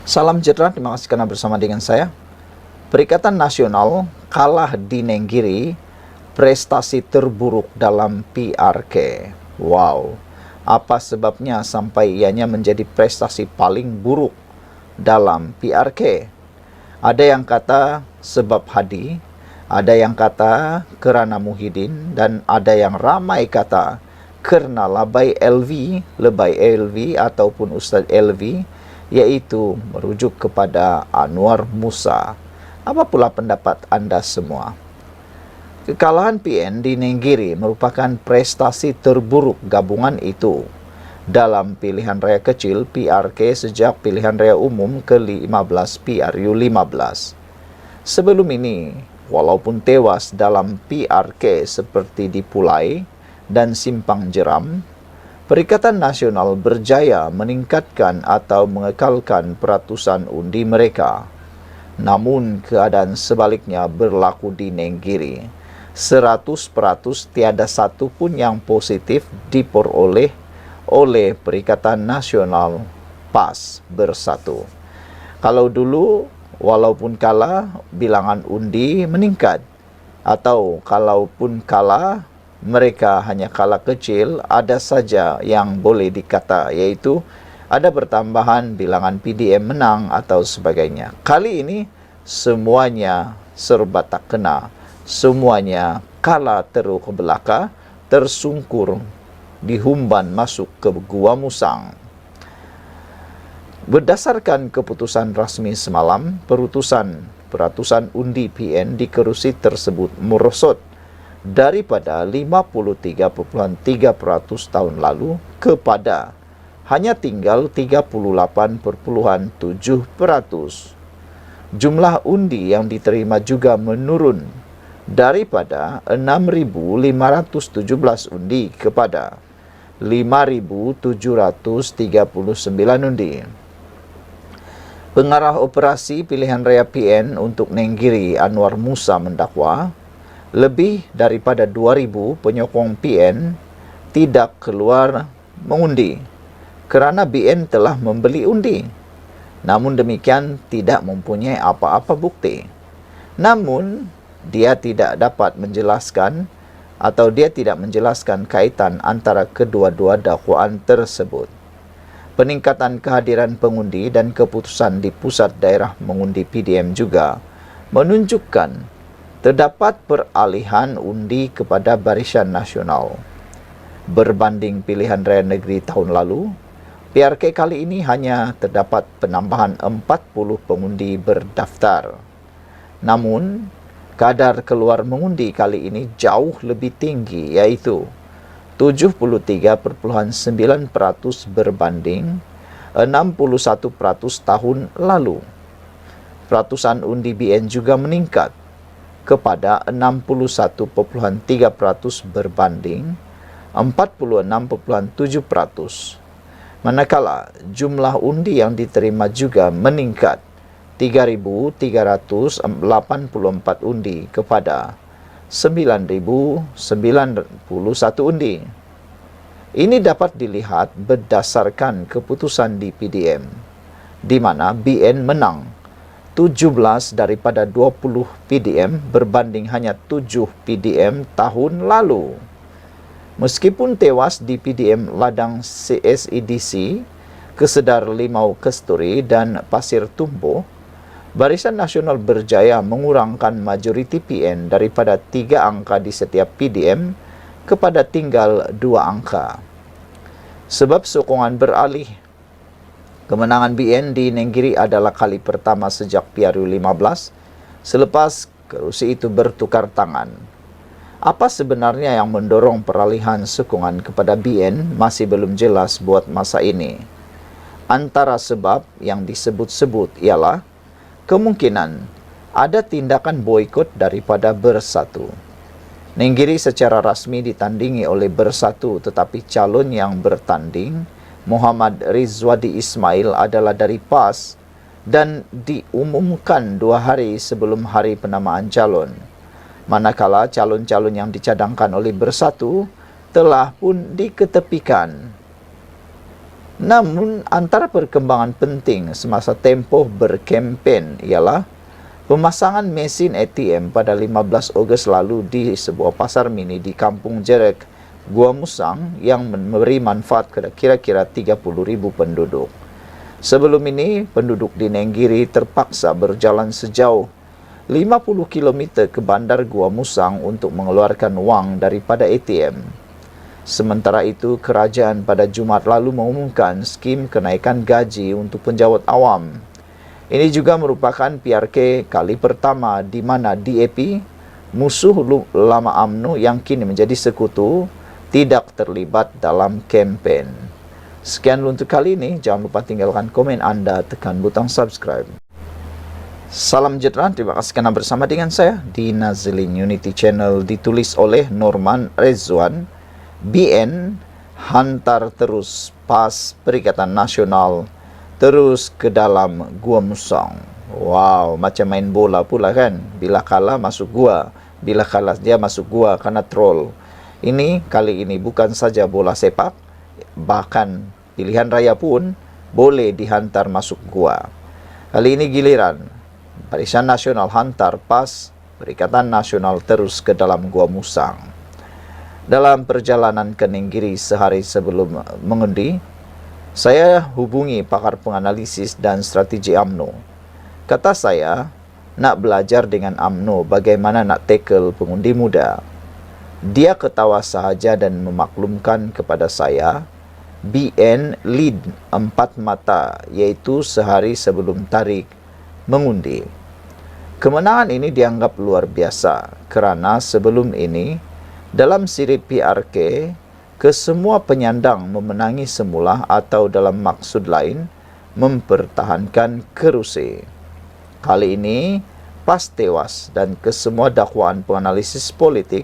Salam sejahtera, terima kasih karena bersama dengan saya. Perikatan Nasional kalah di Nenggiri, prestasi terburuk dalam PRK. Wow, apa sebabnya sampai ianya menjadi prestasi paling buruk dalam PRK? Ada yang kata sebab Hadi, ada yang kata kerana Muhyiddin, dan ada yang ramai kata kerana Lebay LV ataupun Ustaz LV, yaitu merujuk kepada Anwar Musa. Apa pula pendapat anda semua? Kekalahan PN di Nenggiri merupakan prestasi terburuk gabungan itu dalam pilihan raya kecil PRK sejak pilihan raya umum ke-15 PRU15. Sebelum ini, walaupun tewas dalam PRK seperti di Pulai dan Simpang Jeram, Perikatan Nasional berjaya meningkatkan atau mengekalkan peratusan undi mereka. Namun keadaan sebaliknya berlaku di Nenggiri. 100% tiada satu pun yang positif diperoleh oleh Perikatan Nasional PAS Bersatu. Kalau dulu walaupun kalah bilangan undi meningkat, atau kalaupun kalah mereka hanya kalah kecil, ada saja yang boleh dikata, yaitu ada pertambahan bilangan PDM menang atau sebagainya. Kali ini semuanya serba tak kena, semuanya kalah teruk ke belakang, tersungkur, dihumban masuk ke Gua Musang. Berdasarkan keputusan rasmi semalam, peratusan undi PN di kerusi tersebut merosot daripada 53.3% tahun lalu kepada hanya tinggal 38.7%. Jumlah undi yang diterima juga menurun daripada 6.517 undi kepada 5.739 undi. Pengarah operasi pilihan raya PN untuk Nenggiri, Anwar Musa, mendakwa lebih daripada 2.000 penyokong PN tidak keluar mengundi kerana BN telah membeli undi. Namun demikian tidak mempunyai apa-apa bukti. Namun dia tidak dapat menjelaskan atau dia tidak menjelaskan kaitan antara kedua-dua dakwaan tersebut. Peningkatan kehadiran pengundi dan keputusan di pusat daerah mengundi PDM juga menunjukkan terdapat peralihan undi kepada Barisan Nasional. Berbanding pilihan raya negeri tahun lalu, PRK kali ini hanya terdapat penambahan 40 pengundi berdaftar. Namun, kadar keluar mengundi kali ini jauh lebih tinggi, iaitu 73.9% berbanding 61% tahun lalu. Peratusan undi BN juga meningkat kepada 61.3% berbanding 46.7%. Manakala jumlah undi yang diterima juga meningkat 3.384 undi kepada 9.091 undi. Ini dapat dilihat berdasarkan keputusan di PDM, di mana BN menang 17 daripada 20 PDM berbanding hanya 7 PDM tahun lalu. Meskipun tewas di PDM ladang CSEDC, Kesedar Limau Kesturi dan Pasir Tumbuh, Barisan Nasional berjaya mengurangkan majoriti PN daripada 3 angka di setiap PDM kepada tinggal 2 angka. Sebab sokongan beralih, kemenangan BN di Nenggiri adalah kali pertama sejak PRU15 selepas kerusi itu bertukar tangan. Apa sebenarnya yang mendorong peralihan sokongan kepada BN masih belum jelas buat masa ini. Antara sebab yang disebut-sebut ialah kemungkinan ada tindakan boikot daripada Bersatu. Nenggiri secara rasmi ditandingi oleh Bersatu, tetapi calon yang bertanding, Muhammad Rizwadi Ismail, adalah dari PAS dan diumumkan 2 hari sebelum hari penamaan calon. Manakala calon-calon yang dicadangkan oleh Bersatu telah pun diketepikan. Namun, antara perkembangan penting semasa tempoh berkempen ialah pemasangan mesin ATM pada 15 Ogos lalu di sebuah pasar mini di Kampung Jerek, Gua Musang yang memberi manfaat kepada kira-kira 30.000 penduduk. Sebelum ini, penduduk di Nenggiri terpaksa berjalan sejauh 50 km ke bandar Gua Musang untuk mengeluarkan wang daripada ATM. Sementara itu, kerajaan pada Jumaat lalu mengumumkan skim kenaikan gaji untuk penjawat awam. Ini juga merupakan PRK kali pertama di mana DAP, musuh lama UMNO yang kini menjadi sekutu, tidak terlibat dalam kempen. Sekian untuk kali ini, jangan lupa tinggalkan komen Anda, tekan butang subscribe. Salam sejahtera, terima kasih karena bersama dengan saya di Nazilin Unity Channel, ditulis oleh Norman Rezwan. BN hantar terus pas Perikatan Nasional terus ke dalam Gua Musang. Wow, macam main bola pula kan. Bila kalah masuk gua, bila kalah dia masuk gua karena troll. Ini kali ini bukan saja bola sepak, bahkan pilihan raya pun boleh dihantar masuk gua. Kali ini giliran Barisan Nasional hantar pas Perikatan Nasional terus ke dalam Gua Musang. Dalam perjalanan ke Nenggiri sehari sebelum mengundi, saya hubungi pakar penganalisis dan strategi UMNO. Kata saya, nak belajar dengan UMNO bagaimana nak tackle pengundi muda. Dia ketawa sahaja dan memaklumkan kepada saya, BN lead 4 mata, iaitu sehari sebelum tarik mengundi. Kemenangan ini dianggap luar biasa kerana sebelum ini, dalam sirip PRK, kesemua penyandang memenangi semula atau dalam maksud lain, mempertahankan kerusi. Kali ini, PAS tewas dan kesemua dakwaan penganalisis politik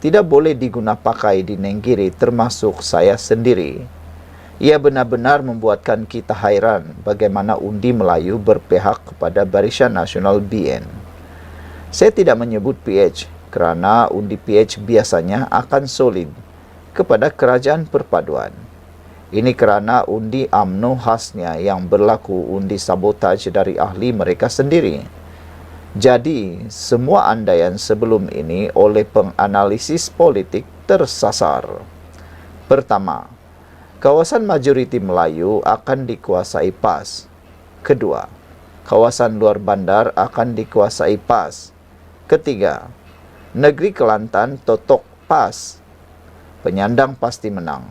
tidak boleh diguna pakai di Nenggiri termasuk saya sendiri. Ia benar-benar membuatkan kita hairan bagaimana undi Melayu berpihak kepada Barisan Nasional BN. Saya tidak menyebut PH, kerana undi PH biasanya akan solid kepada kerajaan perpaduan. Ini kerana undi UMNO khasnya yang berlaku undi sabotaj dari ahli mereka sendiri. Jadi, semua andaian sebelum ini oleh penganalisis politik tersasar. Pertama, kawasan majoriti Melayu akan dikuasai PAS. Kedua, kawasan luar bandar akan dikuasai PAS. Ketiga, negeri Kelantan totok PAS. Penyandang pasti menang.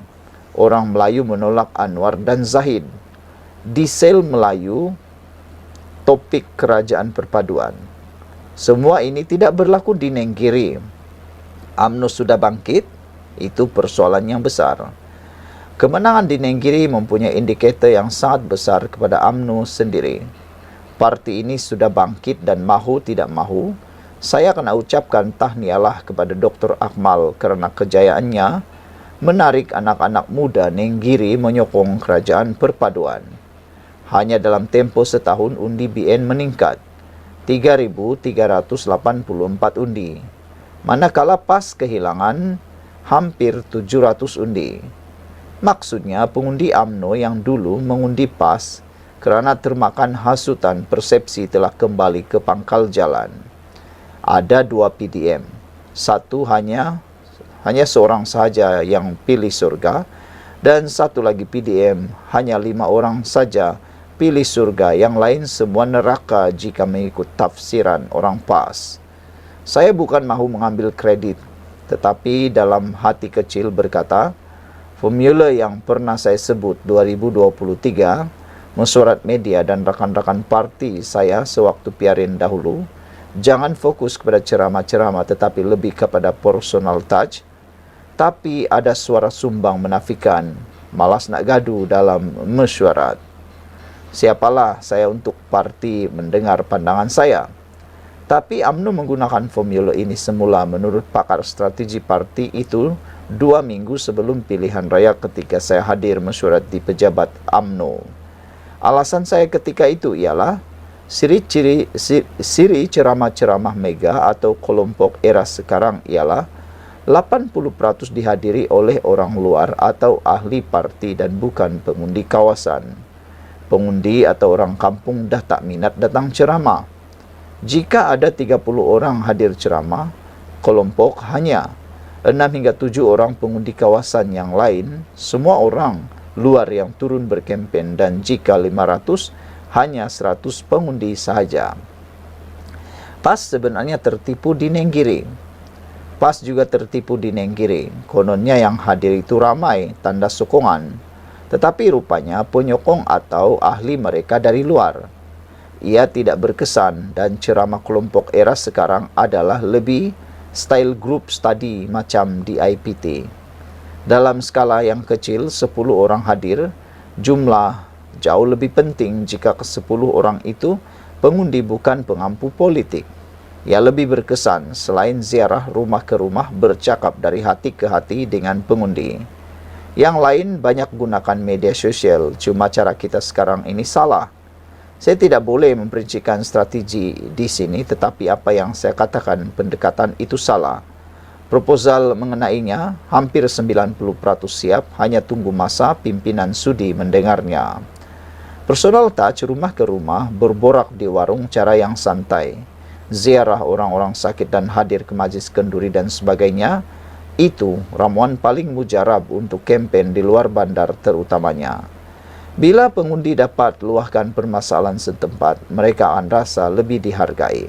Orang Melayu menolak Anwar dan Zahid. Di sel Melayu, topik kerajaan perpaduan. Semua ini tidak berlaku di Nenggiri. UMNO sudah bangkit, itu persoalan yang besar. Kemenangan di Nenggiri mempunyai indikator yang sangat besar kepada UMNO sendiri. Parti ini sudah bangkit dan mahu tidak mahu, saya akan ucapkan tahniahlah kepada Dr. Akmal kerana kejayaannya menarik anak-anak muda Nenggiri menyokong kerajaan perpaduan. Hanya dalam tempoh setahun undi BN meningkat 3.384 undi, manakala PAS kehilangan hampir 700 undi. Maksudnya pengundi UMNO yang dulu mengundi PAS kerana termakan hasutan persepsi telah kembali ke pangkal jalan. Ada 2 PDM, satu hanya seorang sahaja yang pilih surga, dan satu lagi PDM hanya 5 orang saja pilih surga, yang lain semua neraka jika mengikut tafsiran orang PAS. Saya bukan mahu mengambil kredit, tetapi dalam hati kecil berkata, formula yang pernah saya sebut 2023, mesyuarat media dan rakan-rakan parti saya sewaktu PRN dahulu, jangan fokus kepada ceramah-ceramah tetapi lebih kepada personal touch. Tapi ada suara sumbang menafikan, malas nak gaduh dalam mesyuarat. Siapalah saya untuk parti mendengar pandangan saya. Tapi UMNO menggunakan formula ini semula menurut pakar strategi parti itu 2 minggu sebelum pilihan raya ketika saya hadir mesyuarat di pejabat UMNO. Alasan saya ketika itu ialah Siri ceramah-ceramah mega atau kelompok era sekarang ialah 80% dihadiri oleh orang luar atau ahli parti dan bukan pengundi kawasan. Pengundi atau orang kampung dah tak minat datang ceramah. Jika ada 30 orang hadir ceramah, kelompok hanya 6 hingga 7 orang pengundi kawasan yang lain, semua orang luar yang turun berkempen, dan jika 500, hanya 100 pengundi sahaja. PAS sebenarnya tertipu di Nenggiri. PAS juga tertipu di Nenggiri. Kononnya yang hadir itu ramai, tanda sokongan. Tetapi rupanya penyokong atau ahli mereka dari luar. Ia tidak berkesan dan ceramah kelompok era sekarang adalah lebih style group study macam di IPT. Dalam skala yang kecil, 10 orang hadir, jumlah jauh lebih penting jika ke-10 orang itu pengundi bukan pengampu politik. Ia lebih berkesan selain ziarah rumah ke rumah bercakap dari hati ke hati dengan pengundi. Yang lain banyak gunakan media sosial, cuma cara kita sekarang ini salah. Saya tidak boleh memperincikan strategi di sini, tetapi apa yang saya katakan pendekatan itu salah. Proposal mengenainya hampir 90% siap, hanya tunggu masa pimpinan sudi mendengarnya. Personal touch rumah ke rumah, berborak di warung cara yang santai. Ziarah orang-orang sakit dan hadir ke majlis kenduri dan sebagainya, itu ramuan paling mujarab untuk kempen di luar bandar terutamanya. Bila pengundi dapat luahkan permasalahan setempat, mereka akan rasa lebih dihargai.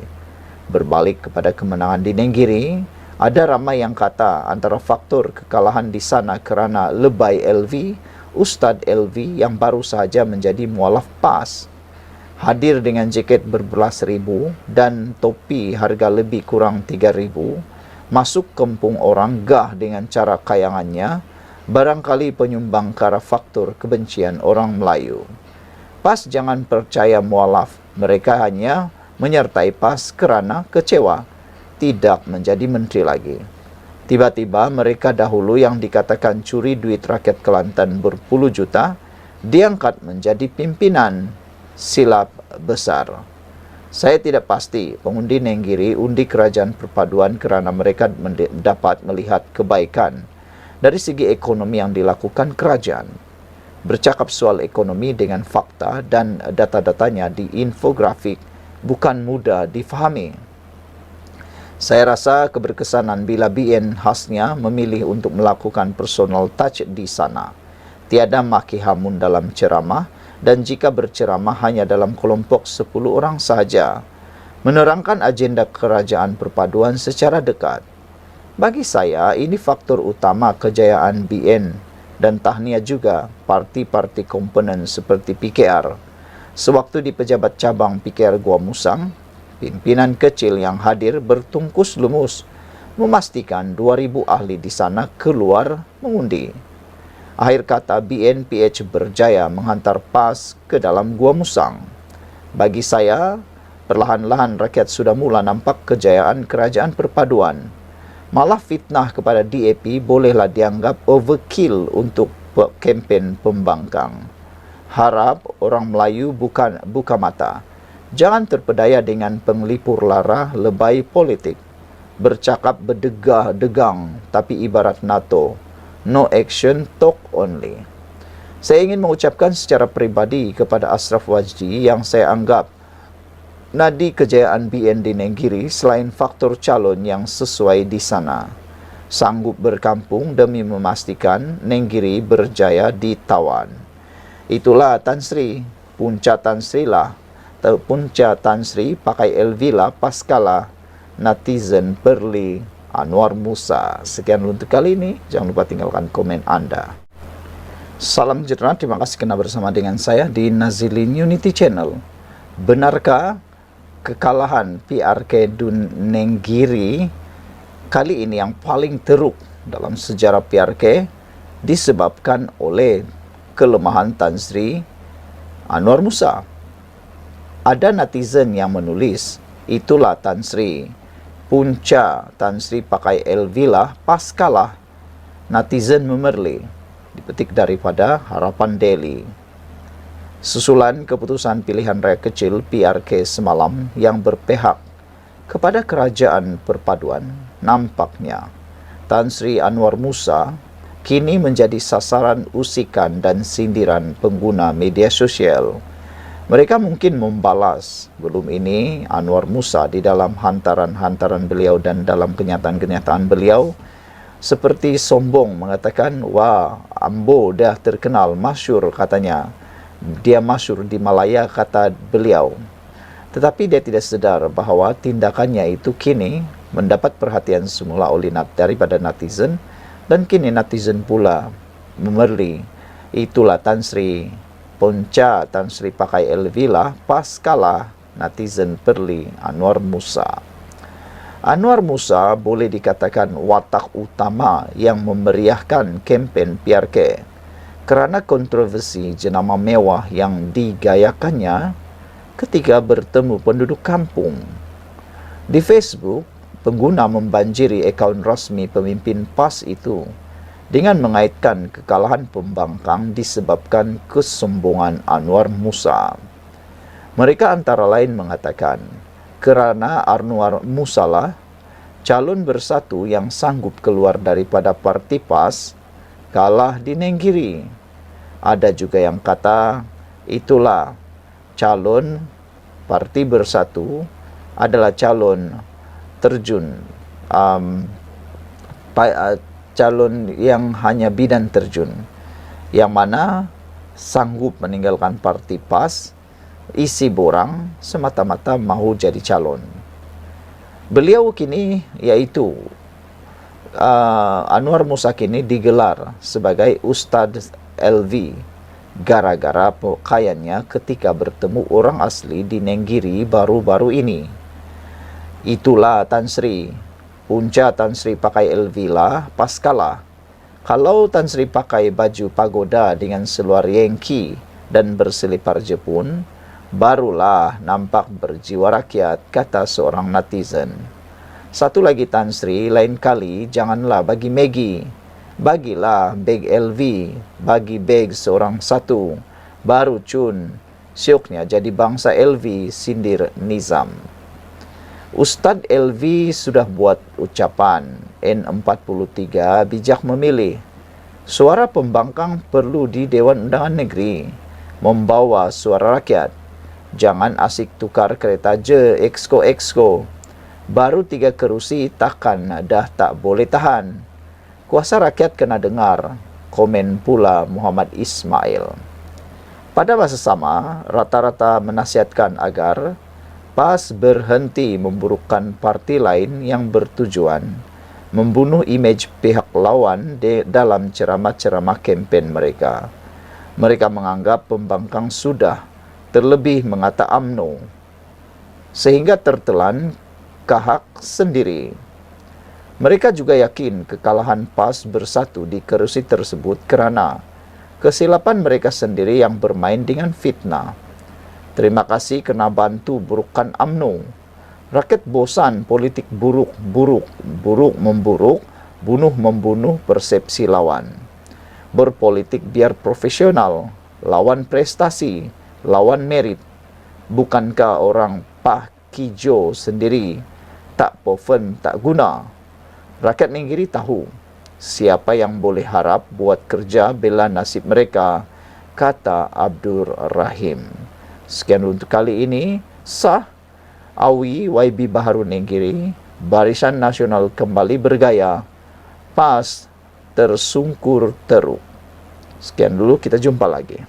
Berbalik kepada kemenangan di Nenggiri, ada ramai yang kata antara faktor kekalahan di sana kerana lebay LV, Ustadz LV yang baru saja menjadi mualaf PAS. Hadir dengan jaket berbelas ribu dan topi harga lebih kurang 3.000, masuk kampung orang gah dengan cara kayangannya, barangkali penyumbang ke arah faktor kebencian orang Melayu. PAS jangan percaya mualaf, mereka hanya menyertai PAS kerana kecewa, tidak menjadi menteri lagi. Tiba-tiba mereka dahulu yang dikatakan curi duit rakyat Kelantan berpuluh juta, diangkat menjadi pimpinan. Silap besar. Saya tidak pasti pengundi Nenggiri undi kerajaan perpaduan kerana mereka dapat melihat kebaikan dari segi ekonomi yang dilakukan kerajaan. Bercakap soal ekonomi dengan fakta dan data-datanya di infografik bukan mudah difahami. Saya rasa keberkesanan bila BN khasnya memilih untuk melakukan personal touch di sana. Tiada maki hamun dalam ceramah, dan jika berceramah hanya dalam kelompok 10 orang sahaja, menerangkan agenda kerajaan perpaduan secara dekat. Bagi saya, ini faktor utama kejayaan BN dan tahniah juga parti-parti komponen seperti PKR. Sewaktu di pejabat cabang PKR Gua Musang, pimpinan kecil yang hadir bertungkus lumus memastikan 2.000 ahli di sana keluar mengundi. Akhir kata, BNPH berjaya menghantar PAS ke dalam Gua Musang. Bagi saya, perlahan-lahan rakyat sudah mula nampak kejayaan kerajaan perpaduan. Malah fitnah kepada DAP bolehlah dianggap overkill untuk kempen pembangkang. Harap orang Melayu buka mata. Jangan terpedaya dengan penglipur lara lebay politik. Bercakap berdegah-degang, tapi ibarat NATO. No action, talk only. Saya ingin mengucapkan secara pribadi kepada Ashraf Wajdi yang saya anggap nadi kejayaan BN di Nenggiri selain faktor calon yang sesuai di sana. Sanggup berkampung demi memastikan Nenggiri berjaya ditawan. Itulah Tan Sri, punca Tan Sri lah. Punca Tan Sri pakai LV lah paskala netizen perli Anwar Musa. Sekian untuk kali ini. Jangan lupa tinggalkan komen Anda. Salam sejahtera. Terima kasih kerana bersama dengan saya di Nazilin Unity Channel. Benarkah kekalahan PRK Dun Nenggiri kali ini yang paling teruk dalam sejarah PRK disebabkan oleh kelemahan Tan Sri Anwar Musa? Ada netizen yang menulis, itulah Tan Sri. Punca Tan Sri pakai LV lah, paskalah. Netizen memerli. Dipetik daripada Harapan Daily. Susulan keputusan pilihan rakyat kecil PRK semalam yang berpihak kepada kerajaan perpaduan, nampaknya Tan Sri Anwar Musa kini menjadi sasaran usikan dan sindiran pengguna media sosial. Mereka mungkin membalas belum ini Anwar Musa di dalam hantaran-hantaran beliau dan dalam kenyataan-kenyataan beliau seperti sombong mengatakan, wah, Ambo dah terkenal, masyhur katanya. Dia masyhur di Malaya, kata beliau. Tetapi dia tidak sedar bahawa tindakannya itu kini mendapat perhatian semula daripada netizen, dan kini netizen pula memerli. Itulah Tan Sri Ponca, Tan Sri pakai LV lah, pas kalah netizen perli Anwar Musa. Anwar Musa boleh dikatakan watak utama yang memeriahkan kempen PRK kerana kontroversi jenama mewah yang digayakannya ketika bertemu penduduk kampung. Di Facebook, pengguna membanjiri akaun rasmi pemimpin PAS itu dengan mengaitkan kekalahan pembangkang disebabkan kesombongan Anwar Musa. Mereka antara lain mengatakan, kerana Anwar Musa lah calon bersatu yang sanggup keluar daripada parti PAS kalah di Nenggiri. Ada juga yang kata, itulah calon parti bersatu adalah calon terjun, calon yang hanya bidan terjun, yang mana sanggup meninggalkan parti PAS, isi borang semata-mata mahu jadi calon. Beliau kini, yaitu Anwar Musa kini digelar sebagai Ustadz LV gara-gara pakaiannya ketika bertemu orang asli di Nenggiri baru-baru ini. Itulah Tan Sri. Punca Tan Sri pakai LV lah, paskalah. Kalau Tan Sri pakai baju pagoda dengan seluar Yankee dan berselipar Jepun, barulah nampak berjiwa rakyat, kata seorang netizen. Satu lagi Tan Sri, lain kali janganlah bagi Maggie. Bagilah beg LV, bagi beg seorang satu. Baru cun, syoknya jadi bangsa LV, sindir Nizam. Ustadz LV sudah buat ucapan, N43 bijak memilih. Suara pembangkang perlu di Dewan Undangan Negeri, membawa suara rakyat. Jangan asik tukar kereta je, exco. Baru 3 kerusi takkan dah tak boleh tahan. Kuasa rakyat kena dengar, komen pula Muhammad Ismail. Pada masa sama, rata-rata menasihatkan agar PAS berhenti memburukkan parti lain yang bertujuan membunuh imej pihak lawan dalam ceramah-ceramah kempen mereka. Mereka menganggap pembangkang sudah terlebih mengata UMNO, sehingga tertelan kahak sendiri. Mereka juga yakin kekalahan PAS bersatu di kerusi tersebut kerana kesilapan mereka sendiri yang bermain dengan fitnah. Terima kasih kena bantu burukkan UMNO. Rakyat bosan politik buruk memburuk, bunuh-membunuh persepsi lawan. Berpolitik biar profesional, lawan prestasi, lawan merit. Bukankah orang Pak Kijo sendiri tak poven, tak guna? Rakyat Nenggiri tahu siapa yang boleh harap buat kerja bela nasib mereka, kata Abdur Rahim. Sekian untuk kali ini. Sah Awi YB Baharu Nenggiri, Barisan Nasional kembali bergaya, PAS tersungkur teruk. Sekian dulu, kita jumpa lagi.